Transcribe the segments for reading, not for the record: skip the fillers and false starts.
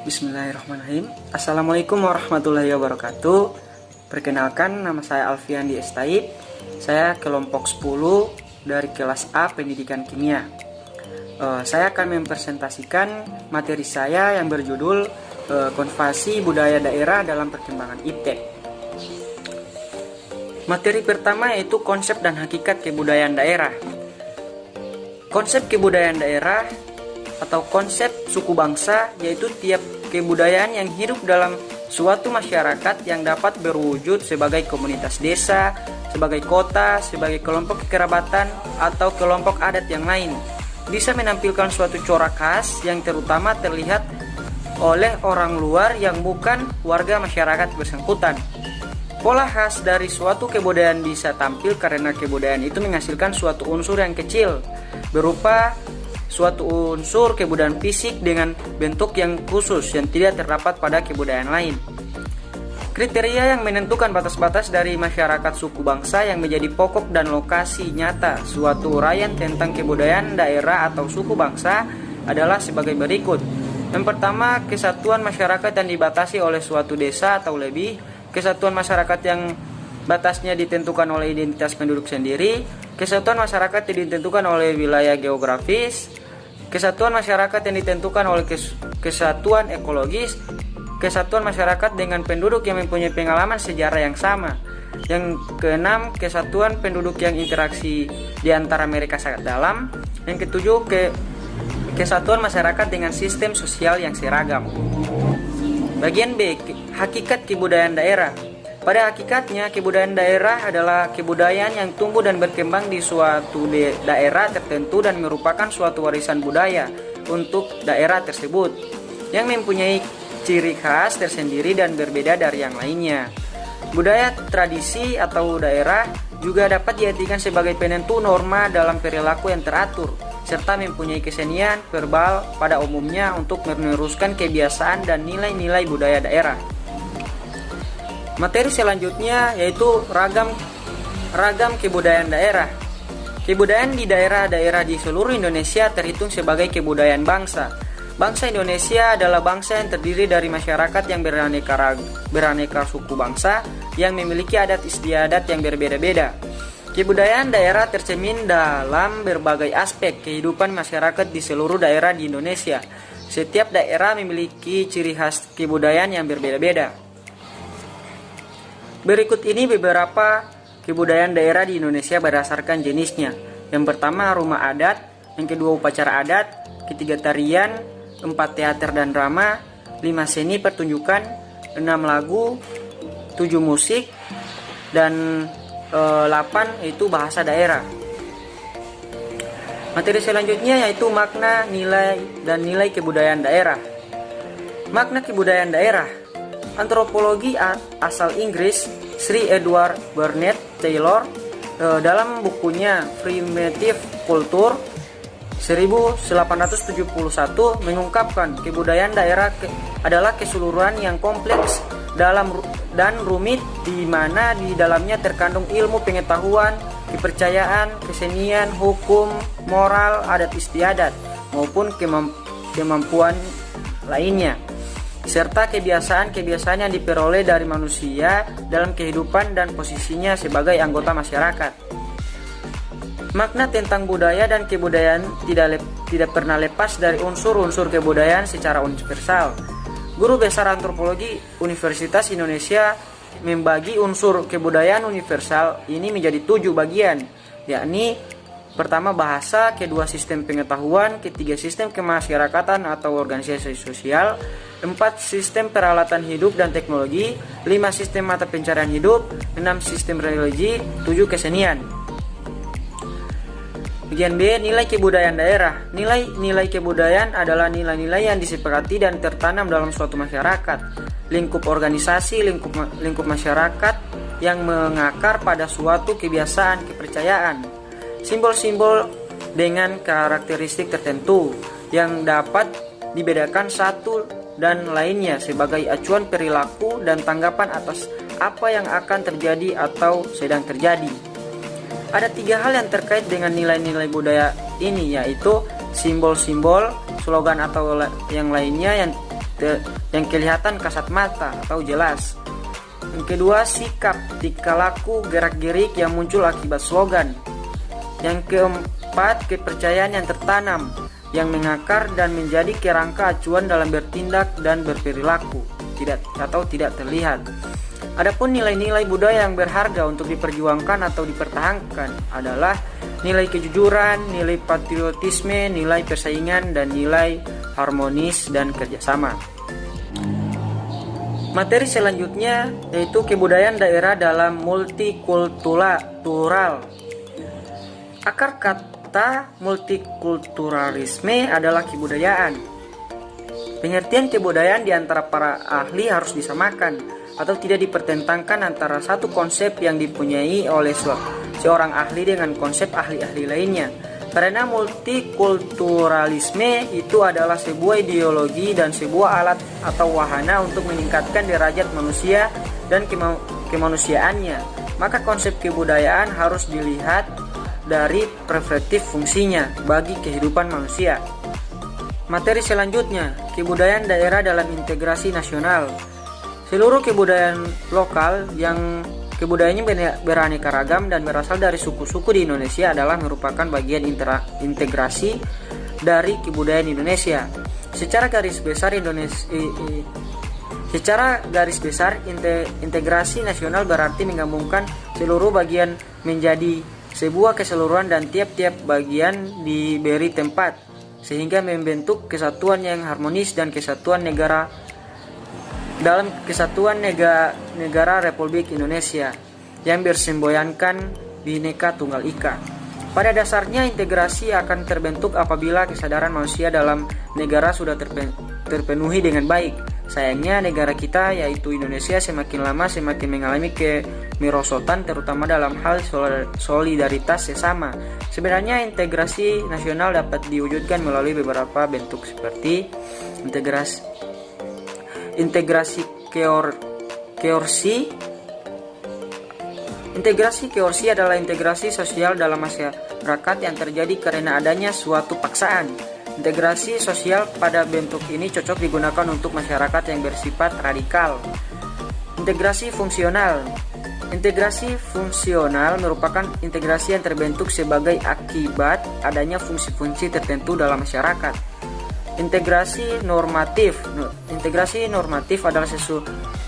Bismillahirrahmanirrahim. Assalamualaikum warahmatullahi wabarakatuh. Perkenalkan, nama saya Alfiandi Estaib. Saya kelompok 10 dari kelas A Pendidikan Kimia. Saya akan mempresentasikan materi saya yang berjudul Konservasi Budaya Daerah dalam Perkembangan IPTEK. Materi pertama yaitu konsep dan hakikat kebudayaan daerah. Konsep kebudayaan daerah atau konsep suku bangsa yaitu tiap kebudayaan yang hidup dalam suatu masyarakat yang dapat berwujud sebagai komunitas desa, sebagai kota, sebagai kelompok kekerabatan atau kelompok adat yang lain, bisa menampilkan suatu corak khas yang terutama terlihat oleh orang luar yang bukan warga masyarakat bersangkutan. Pola khas dari suatu kebudayaan bisa tampil karena kebudayaan itu menghasilkan suatu unsur yang kecil berupa suatu unsur kebudayaan fisik dengan bentuk yang khusus yang tidak terdapat pada kebudayaan lain. Kriteria yang menentukan batas-batas dari masyarakat suku bangsa yang menjadi pokok dan lokasi nyata suatu uraian tentang kebudayaan daerah atau suku bangsa adalah sebagai berikut. Yang pertama, kesatuan masyarakat yang dibatasi oleh suatu desa atau lebih, kesatuan masyarakat yang batasnya ditentukan oleh identitas penduduk sendiri, kesatuan masyarakat yang ditentukan oleh wilayah geografis, kesatuan masyarakat yang ditentukan oleh kesatuan ekologis, kesatuan masyarakat dengan penduduk yang mempunyai pengalaman sejarah yang sama. Yang keenam, kesatuan penduduk yang interaksi di antara mereka sangat dalam. Yang ketujuh, kesatuan masyarakat dengan sistem sosial yang seragam. Bagian B, hakikat kebudayaan daerah. Pada hakikatnya, kebudayaan daerah adalah kebudayaan yang tumbuh dan berkembang di suatu daerah tertentu dan merupakan suatu warisan budaya untuk daerah tersebut yang mempunyai ciri khas tersendiri dan berbeda dari yang lainnya. Budaya tradisi atau daerah juga dapat diartikan sebagai penentu norma dalam perilaku yang teratur serta mempunyai kesenian verbal pada umumnya untuk meneruskan kebiasaan dan nilai-nilai budaya daerah. Materi selanjutnya yaitu ragam kebudayaan daerah. Kebudayaan di daerah-daerah di seluruh Indonesia terhitung sebagai kebudayaan bangsa. Bangsa Indonesia adalah bangsa yang terdiri dari masyarakat yang beraneka suku bangsa yang memiliki adat istiadat yang berbeda-beda. Kebudayaan daerah tercermin dalam berbagai aspek kehidupan masyarakat di seluruh daerah di Indonesia. Setiap daerah memiliki ciri khas kebudayaan yang berbeda-beda. Berikut ini beberapa kebudayaan daerah di Indonesia berdasarkan jenisnya. Yang pertama, rumah adat. Yang kedua, upacara adat. Ketiga, tarian. 4, teater dan drama. 5, seni pertunjukan. 6, lagu. 7, musik. Dan 8 yaitu bahasa daerah. Materi selanjutnya yaitu makna, nilai, dan nilai kebudayaan daerah. Makna kebudayaan daerah. Antropologi asal Inggris Sir Edward Burnett Taylor dalam bukunya Primitive Culture 1871 mengungkapkan kebudayaan daerah adalah keseluruhan yang kompleks dan rumit di mana di dalamnya terkandung ilmu pengetahuan, kepercayaan, kesenian, hukum, moral, adat istiadat maupun kemampuan lainnya, serta kebiasaan-kebiasaan yang diperoleh dari manusia dalam kehidupan dan posisinya sebagai anggota masyarakat. Makna tentang budaya dan kebudayaan tidak pernah lepas dari unsur-unsur kebudayaan secara universal. Guru Besar Antropologi Universitas Indonesia membagi unsur kebudayaan universal ini menjadi 7 bagian, yakni pertama bahasa, kedua sistem pengetahuan, ketiga sistem kemasyarakatan atau organisasi sosial, 4 sistem peralatan hidup dan teknologi, 5 sistem mata pencarian hidup, 6 sistem religi, 7 kesenian. Bagian B, nilai kebudayaan daerah. Nilai kebudayaan adalah nilai-nilai yang disepakati dan tertanam dalam suatu masyarakat, lingkup organisasi, lingkup masyarakat yang mengakar pada suatu kebiasaan, kepercayaan, simbol-simbol dengan karakteristik tertentu yang dapat dibedakan satu dan lainnya sebagai acuan perilaku dan tanggapan atas apa yang akan terjadi atau sedang terjadi. Ada 3 hal yang terkait dengan nilai-nilai budaya ini, yaitu simbol-simbol, slogan atau yang lainnya yang kelihatan kasat mata atau jelas. Yang kedua, sikap, tingkah laku, gerak-gerik yang muncul akibat slogan. Yang keempat, kepercayaan yang tertanam, yang mengakar dan menjadi kerangka acuan dalam bertindak dan berperilaku, tidak terlihat. Adapun nilai-nilai budaya yang berharga untuk diperjuangkan atau dipertahankan adalah nilai kejujuran, nilai patriotisme, nilai persaingan, dan nilai harmonis dan kerjasama. Materi selanjutnya yaitu kebudayaan daerah dalam multikultural. Akar kata multikulturalisme adalah kebudayaan. Pengertian kebudayaan di antara para ahli harus disamakan atau tidak dipertentangkan antara satu konsep yang dipunyai oleh seorang ahli dengan konsep ahli-ahli lainnya. Karena multikulturalisme itu adalah sebuah ideologi dan sebuah alat atau wahana untuk meningkatkan derajat manusia dan kemanusiaannya. Maka konsep kebudayaan harus dilihat dari perspektif fungsinya bagi kehidupan manusia. Materi selanjutnya, kebudayaan daerah dalam integrasi nasional. Seluruh kebudayaan lokal yang kebudayaannya beraneka ragam dan berasal dari suku-suku di Indonesia adalah merupakan bagian integrasi dari kebudayaan Indonesia. Secara garis besar integrasi nasional berarti menggabungkan seluruh bagian menjadi sebuah keseluruhan dan tiap-tiap bagian diberi tempat sehingga membentuk kesatuan yang harmonis dan kesatuan negara dalam kesatuan negara Republik Indonesia yang bersemboyankan Bhinneka Tunggal Ika. Pada dasarnya integrasi akan terbentuk apabila kesadaran manusia dalam negara sudah terpenuhi dengan baik. Sayangnya negara kita yaitu Indonesia semakin lama semakin mengalami kemerosotan terutama dalam hal solidaritas sesama. Sebenarnya integrasi nasional dapat diwujudkan melalui beberapa bentuk seperti integrasi keorsi adalah integrasi sosial dalam masyarakat yang terjadi karena adanya suatu paksaan. Integrasi sosial pada bentuk ini cocok digunakan untuk masyarakat yang bersifat radikal. Integrasi fungsional merupakan integrasi yang terbentuk sebagai akibat adanya fungsi-fungsi tertentu dalam masyarakat. Integrasi normatif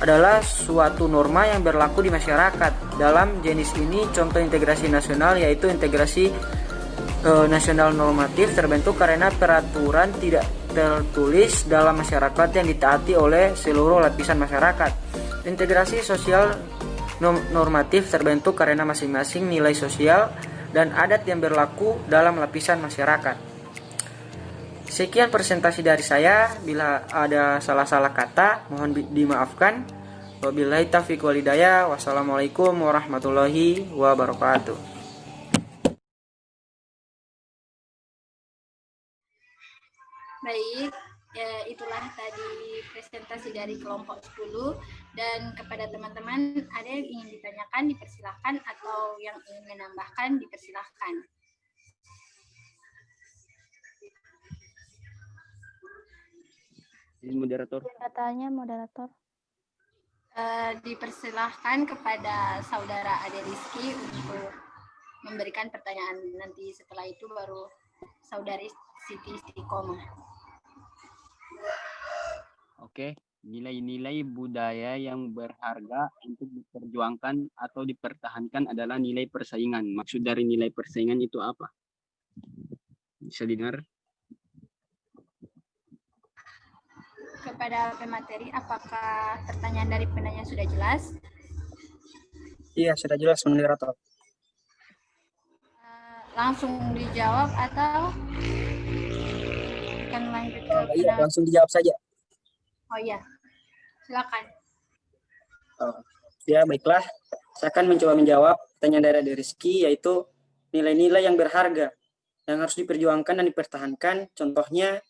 adalah suatu norma yang berlaku di masyarakat. Dalam jenis ini contoh integrasi nasional yaitu integrasi nasional normatif terbentuk karena peraturan tidak tertulis dalam masyarakat yang ditaati oleh seluruh lapisan masyarakat. Integrasi sosial normatif terbentuk karena masing-masing nilai sosial dan adat yang berlaku dalam lapisan masyarakat. Sekian presentasi dari saya. Bila ada salah-salah kata, mohon dimaafkan. Wabillahi taufiq wal hidayah. Wassalamualaikum warahmatullahi wabarakatuh. Baik, ya, itulah tadi presentasi dari kelompok 10 dan kepada teman-teman ada yang ingin ditanyakan dipersilahkan atau yang ingin menambahkan dipersilahkan. Moderator. Moderator. Dipersilahkan kepada saudara Ade Rizky untuk memberikan pertanyaan. Nanti setelah itu baru saudari Siti Istiqomah. Oke, nilai-nilai budaya yang berharga untuk diperjuangkan atau dipertahankan adalah nilai persaingan. Maksud dari nilai persaingan itu apa? Bisa dengar? Kepada pemateri, apakah pertanyaan dari penanya sudah jelas? Iya, sudah jelas, moderator. Langsung dijawab atau akan lanjut ke Iya, langsung dijawab saja. Oh iya, silakan. Ya, baiklah. Saya akan mencoba menjawab pertanyaan dari Ade Rizky, yaitu nilai-nilai yang berharga yang harus diperjuangkan dan dipertahankan. Contohnya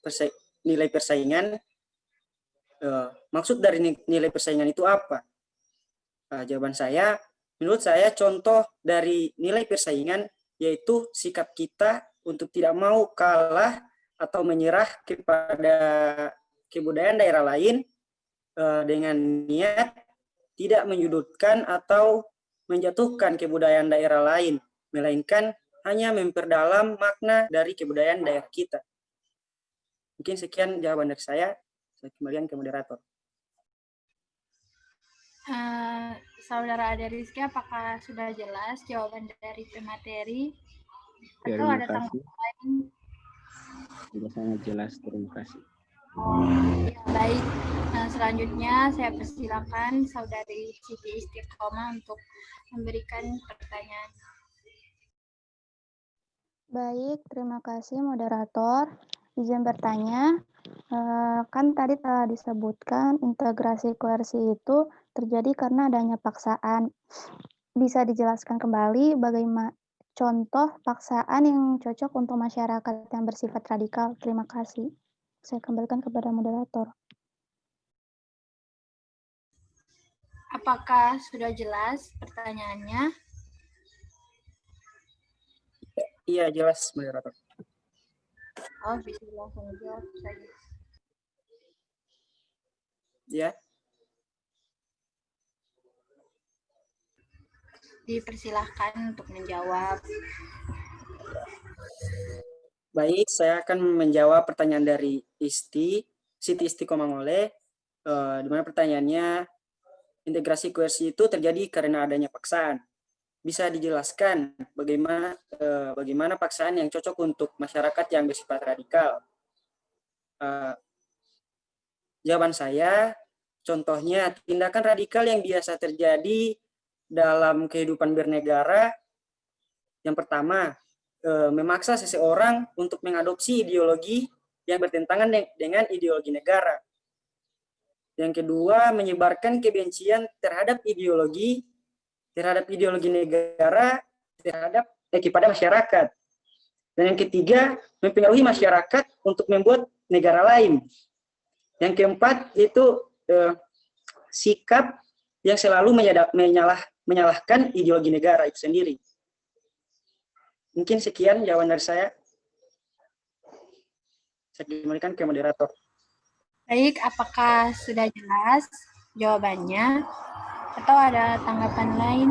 nilai persaingan. Maksud dari nilai persaingan itu apa? Jawaban saya, menurut saya contoh dari nilai persaingan yaitu sikap kita untuk tidak mau kalah atau menyerah kepada kebudayaan daerah lain dengan niat tidak menyudutkan atau menjatuhkan kebudayaan daerah lain, melainkan hanya memperdalam makna dari kebudayaan daerah kita. Mungkin sekian jawaban dari saya kembalikan ke moderator. Saudara Ade Rizky, apakah sudah jelas jawaban dari pemateri? Atau Terima ada kasih. tanggapan lain? Sudah sangat jelas, terima kasih. Ya, baik. Selanjutnya saya persilakan Saudari Siti Istiqomah untuk memberikan pertanyaan. Baik, terima kasih moderator. Izin bertanya, kan tadi telah disebutkan integrasi koersi itu terjadi karena adanya paksaan. Bisa dijelaskan kembali bagaimana contoh paksaan yang cocok untuk masyarakat yang bersifat radikal? Terima kasih. Saya kembalikan kepada moderator. Apakah sudah jelas pertanyaannya? Iya, jelas moderator. Oh, bisa langsung jawab saja. Ya. Dipersilahkan untuk menjawab. Baik, saya akan menjawab pertanyaan dari Siti Istiqomah Mole, di mana pertanyaannya, integrasi koersi itu terjadi karena adanya paksaan. Bisa dijelaskan bagaimana paksaan yang cocok untuk masyarakat yang bersifat radikal? Jawaban saya, contohnya tindakan radikal yang biasa terjadi dalam kehidupan bernegara. Yang pertama, memaksa seseorang untuk mengadopsi ideologi yang bertentangan dengan ideologi negara. Yang kedua, menyebarkan kebencian terhadap ideologi negara kepada masyarakat. Dan yang ketiga, mempengaruhi masyarakat untuk membuat negara lain. Yang keempat itu sikap yang selalu menyalahkan ideologi negara itu sendiri. Mungkin sekian jawaban dari saya. Saya kembalikan ke moderator. Baik, apakah sudah jelas jawabannya? Atau ada tanggapan lain?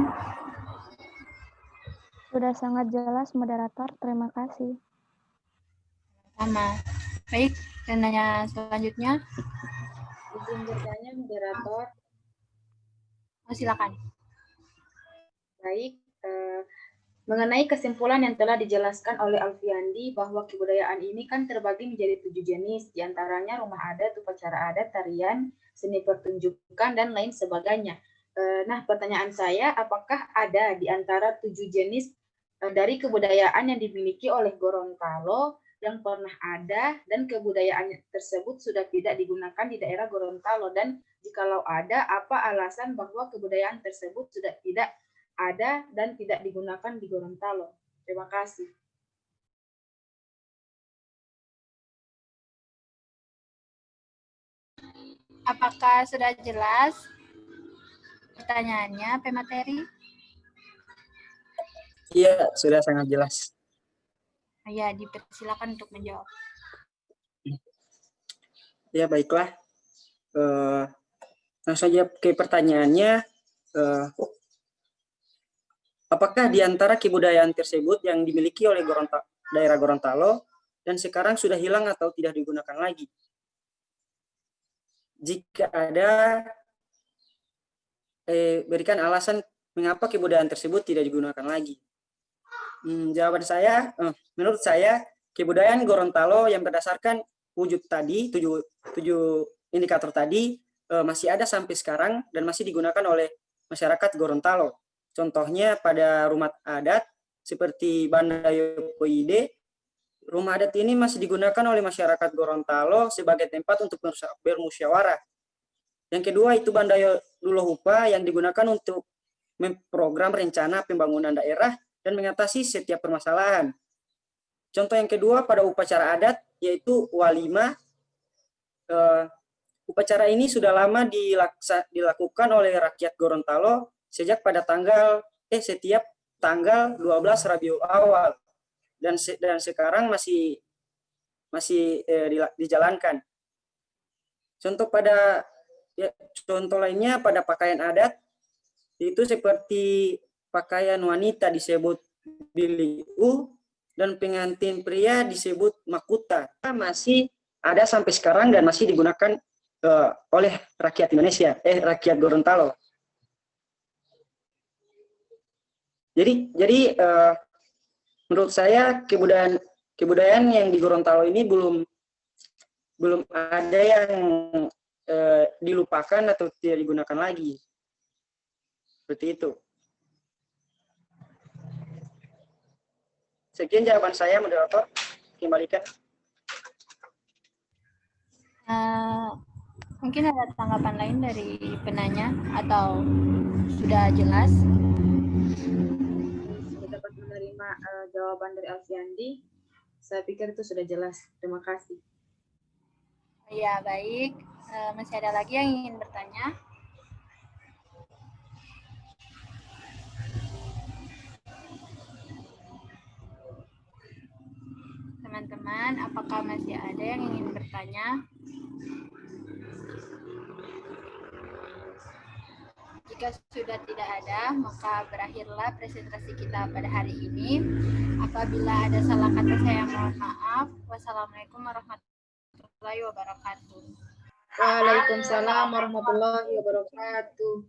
Sudah sangat jelas moderator, terima kasih. Sama. Baik, dan nanya selanjutnya. Izin bertanya moderator. Oh, silakan. Baik, mengenai kesimpulan yang telah dijelaskan oleh Alfiandi bahwa kebudayaan ini kan terbagi menjadi 7 jenis, diantaranya rumah adat, upacara adat, tarian, seni pertunjukan, dan lain sebagainya. Nah, pertanyaan saya, apakah ada di antara 7 jenis dari kebudayaan yang dimiliki oleh Gorontalo yang pernah ada dan kebudayaan tersebut sudah tidak digunakan di daerah Gorontalo, dan jikalau ada, apa alasan bahwa kebudayaan tersebut sudah tidak ada dan tidak digunakan di Gorontalo? Terima kasih. Apakah sudah jelas pertanyaannya, pemateri? Iya, sudah sangat jelas. Ya, dipersilakan untuk menjawab. Ya, baiklah. Langsung saja ke pertanyaannya. Apakah di antara kebudayaan tersebut yang dimiliki oleh daerah Gorontalo dan sekarang sudah hilang atau tidak digunakan lagi? Jika ada, berikan alasan mengapa kebudayaan tersebut tidak digunakan lagi. Jawaban saya, menurut saya, kebudayaan Gorontalo yang berdasarkan wujud tadi, 7 indikator tadi, masih ada sampai sekarang dan masih digunakan oleh masyarakat Gorontalo. Contohnya pada rumah adat seperti Bandayo Poide, rumah adat ini masih digunakan oleh masyarakat Gorontalo sebagai tempat untuk bermusyawarah. Yang kedua itu Bandayo Dulohupa yang digunakan untuk memprogram rencana pembangunan daerah dan mengatasi setiap permasalahan. Contoh yang kedua pada upacara adat yaitu walima. Upacara ini sudah lama dilakukan oleh rakyat Gorontalo sejak pada setiap tanggal 12 Rabiul Awal dan sekarang masih masih dijalankan. Contoh lainnya pada pakaian adat itu seperti pakaian wanita disebut biliu dan pengantin pria disebut makuta. Masih ada sampai sekarang dan masih digunakan oleh rakyat Indonesia, rakyat Gorontalo. Jadi menurut saya kebudayaan yang di Gorontalo ini belum ada yang dilupakan atau tidak digunakan lagi. Seperti itu. Sekian jawaban saya, moderator. Kembalikan. Mungkin ada tanggapan lain dari penanya atau sudah jelas? Saya dapat menerima jawaban dari Alfiandi. Saya pikir itu sudah jelas. Terima kasih. Ya, baik. Masih ada lagi yang ingin bertanya? Teman-teman, apakah masih ada yang ingin bertanya? Jika sudah tidak ada, maka berakhirlah presentasi kita pada hari ini. Apabila ada salah kata, saya mohon maaf. Wassalamualaikum warahmatullahi wabarakatuh. Waalaikumsalam warahmatullahi wabarakatuh.